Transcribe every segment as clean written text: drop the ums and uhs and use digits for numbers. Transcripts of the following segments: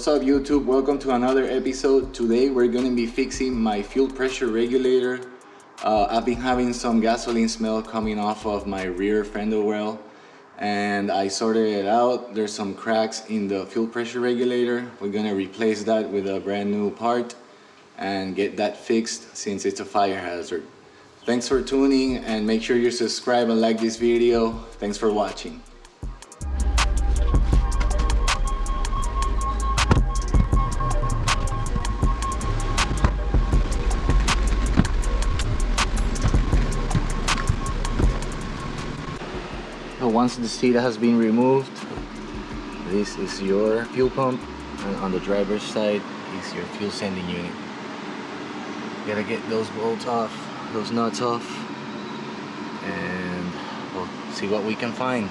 What's up YouTube? Welcome to another episode. Today we're going to be fixing my fuel pressure regulator. I've been having some gasoline smell coming off of my rear fender well, and I sorted it out. There's some cracks in the fuel pressure regulator. We're going to replace that with a brand new part and get that fixed since it's a fire hazard. Thanks for tuning, and make sure you subscribe and like this video. Thanks for watching. So once the seat has been removed, this is your fuel pump, and on the driver's side is your fuel sending unit. You gotta get those bolts off, those nuts off, and we'll see what we can find.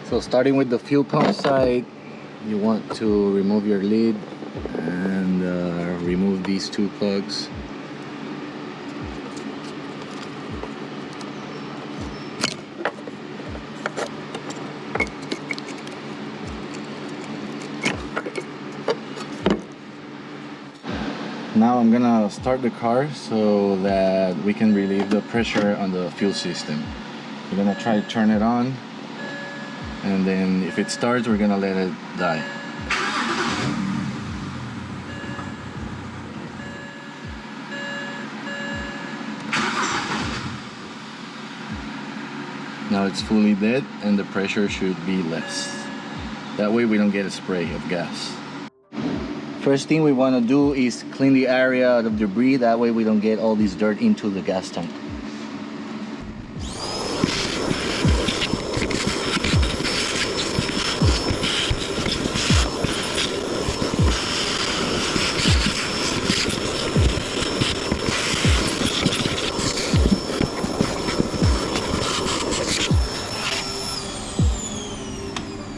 So starting with the fuel pump side, you want to remove your lid and remove these two plugs. Now I'm gonna start the car so that we can relieve the pressure on the fuel system. We're gonna try to turn it on, and then if it starts, we're gonna let it die. Now it's fully dead and the pressure should be less. That way we don't get a spray of gas. First thing we want to do is clean the area out of debris. That way we don't get all this dirt into the gas tank.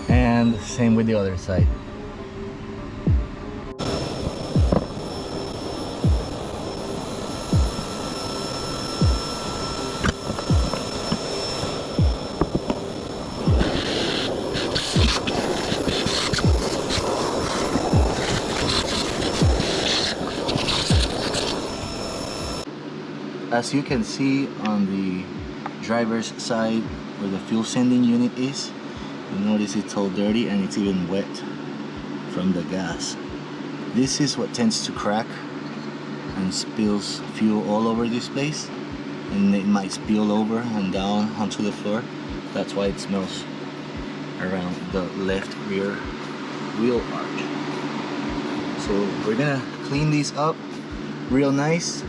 And same with the other side. As you can see on the driver's side where the fuel sending unit is, you notice it's all dirty and it's even wet from the gas. This is what tends to crack and spills fuel all over this place, and it might spill over and down onto the floor. That's why it smells around the left rear wheel arch. So we're gonna clean these up real nice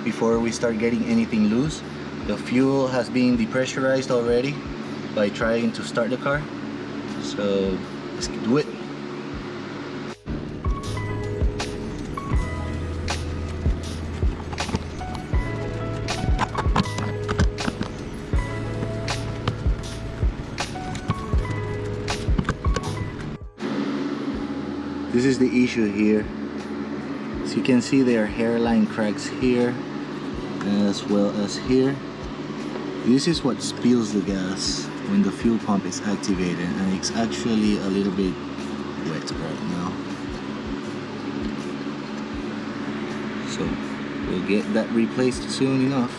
before we start getting anything loose. The fuel has been depressurized already by trying to start the car, so let's do it. This is the issue here. So you can see there are hairline cracks here as well as here. This is what spills the gas when the fuel pump is activated, and it's actually a little bit wet right now. So we'll get that replaced soon enough.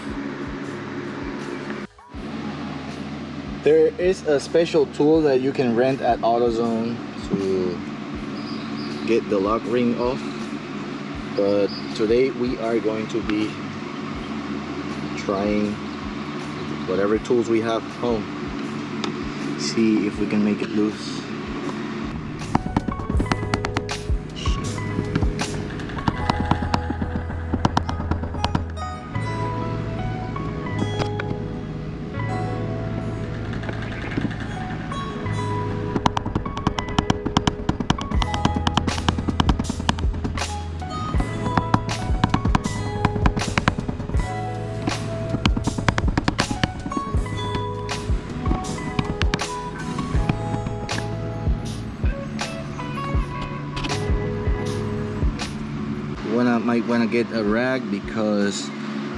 There is a special tool that you can rent at AutoZone to get the lock ring off, but today we are going to be trying whatever tools we have home. See if we can make it loose. Might want to get a rag, because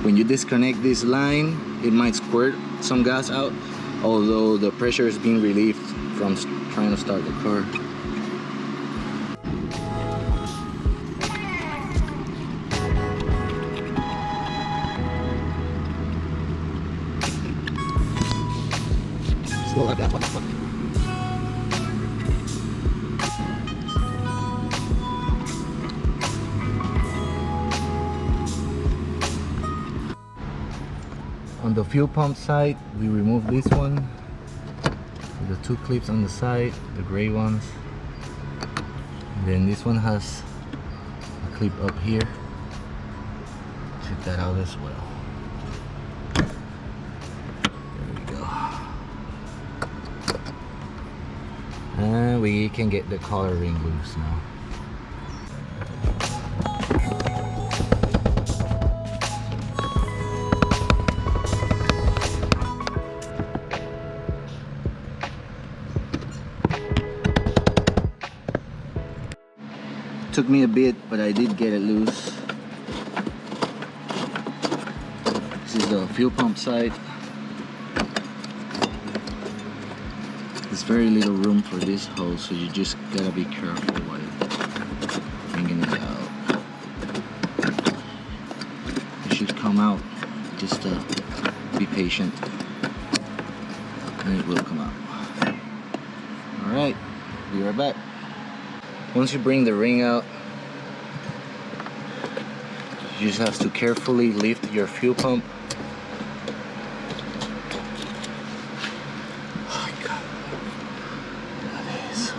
when you disconnect this line it might squirt some gas out, although the pressure is being relieved from trying to start the car. Slow like that one. On the fuel pump side, we removed this one, the two clips on the side, the gray ones. And then this one has a clip up here. Check that out as well. There we go. And we can get the collar ring loose now. Took me a bit, but I did get it loose. This is the fuel pump side. There's very little room for this hose, so you just gotta be careful while bringing it out. It should come out, just be patient, and it will come out. Alright, be right back. Once you bring the ring out, you just have to carefully lift your fuel pump. Oh my God, that is.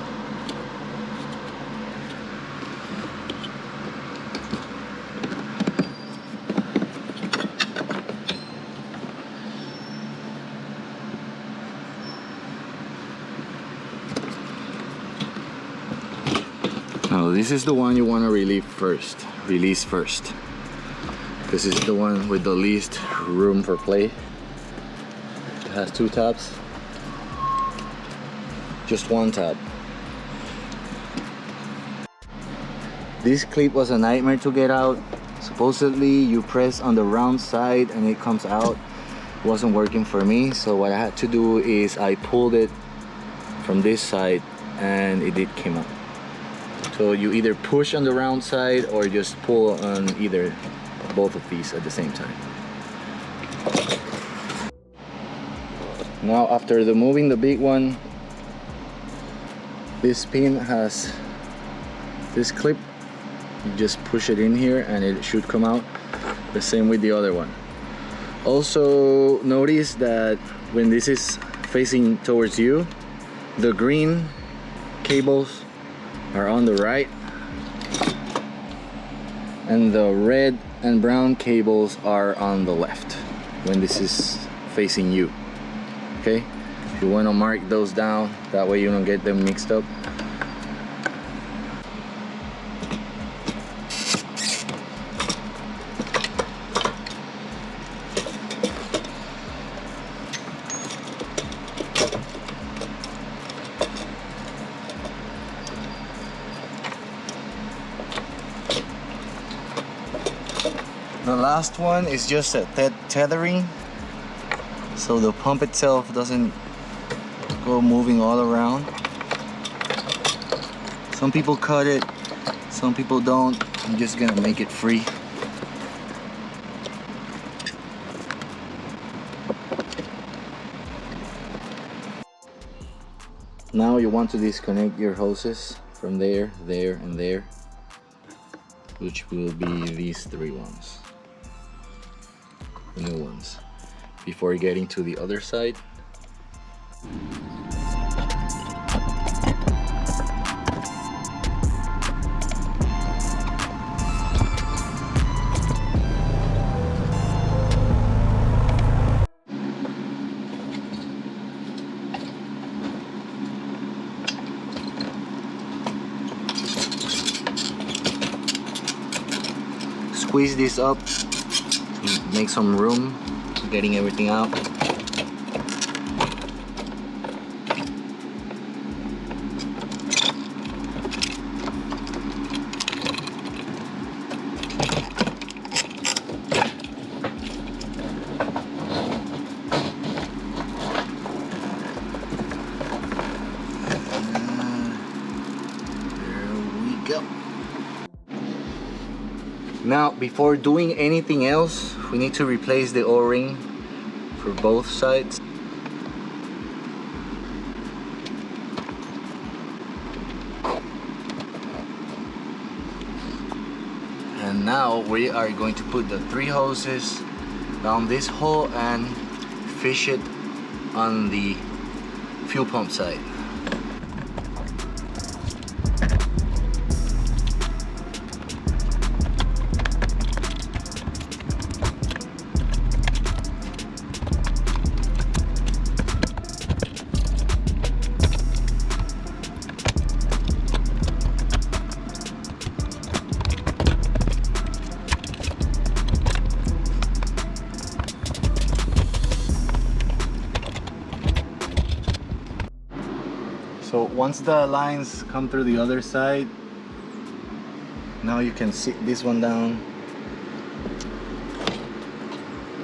Now this is the one you want to release first. This is the one with the least room for play. It has two tabs. Just one tab. This clip was a nightmare to get out. Supposedly you press on the round side and it comes out. It wasn't working for me, so what I had to do is I pulled it from this side and it did come out. So you either push on the round side or just pull on both of these at the same time. Now after removing the big one, this pin has this clip. You just push it in here and it should come out. The same with the other one. Also notice that when this is facing towards you, the green cables are on the right and the red and brown cables are on the left when this is facing you. Okay, if you want to mark those down, that way you don't get them mixed up. The last one is just a tethering, so the pump itself doesn't go moving all around. Some people cut it, some people don't. I'm just gonna make it free. Now you want to disconnect your hoses from there, there, and there, which will be these three ones. The new ones, before getting to the other side. squeeze this up, make some room, getting everything out. Now, before doing anything else, we need to replace the O-ring for both sides. And now we are going to put the 3 hoses down this hole and fish it on the fuel pump side. So once the lines come through the other side, now you can sit this one down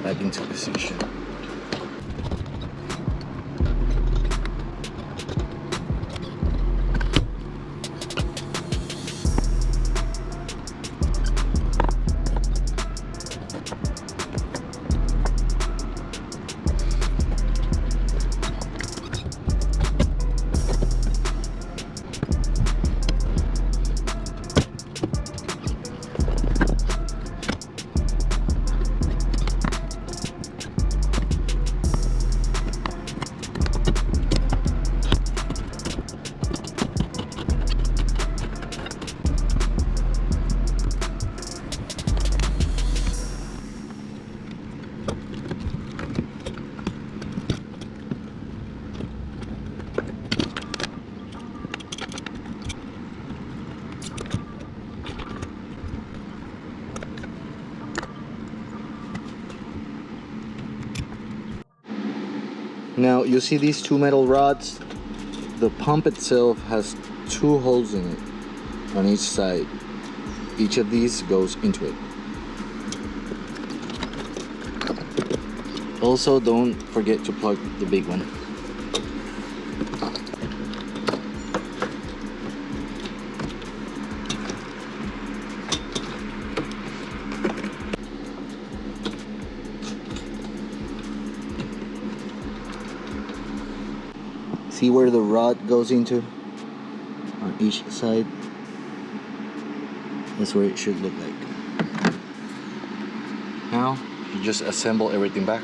back into position. Now you see these 2 metal rods? The pump itself has 2 holes in it on each side. Each of these goes into it. Also, don't forget to plug the big one. See where the rod goes into on each side? That's where it should look like. Now you just assemble everything back.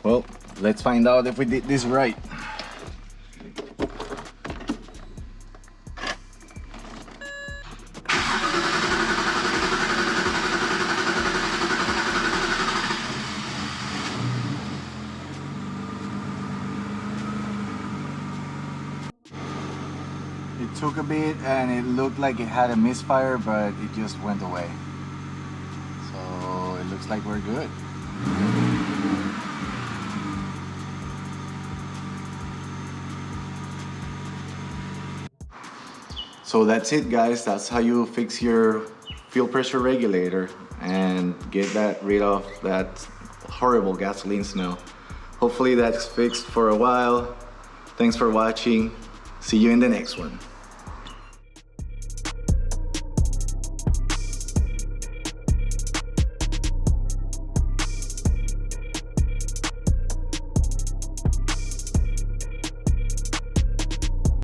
Well, let's find out if we did this right. It took a bit and it looked like it had a misfire, but it just went away. So it looks like we're good. So that's it, guys. That's how you fix your fuel pressure regulator and get rid of that horrible gasoline smell. Hopefully that's fixed for a while. Thanks for watching. See you in the next one.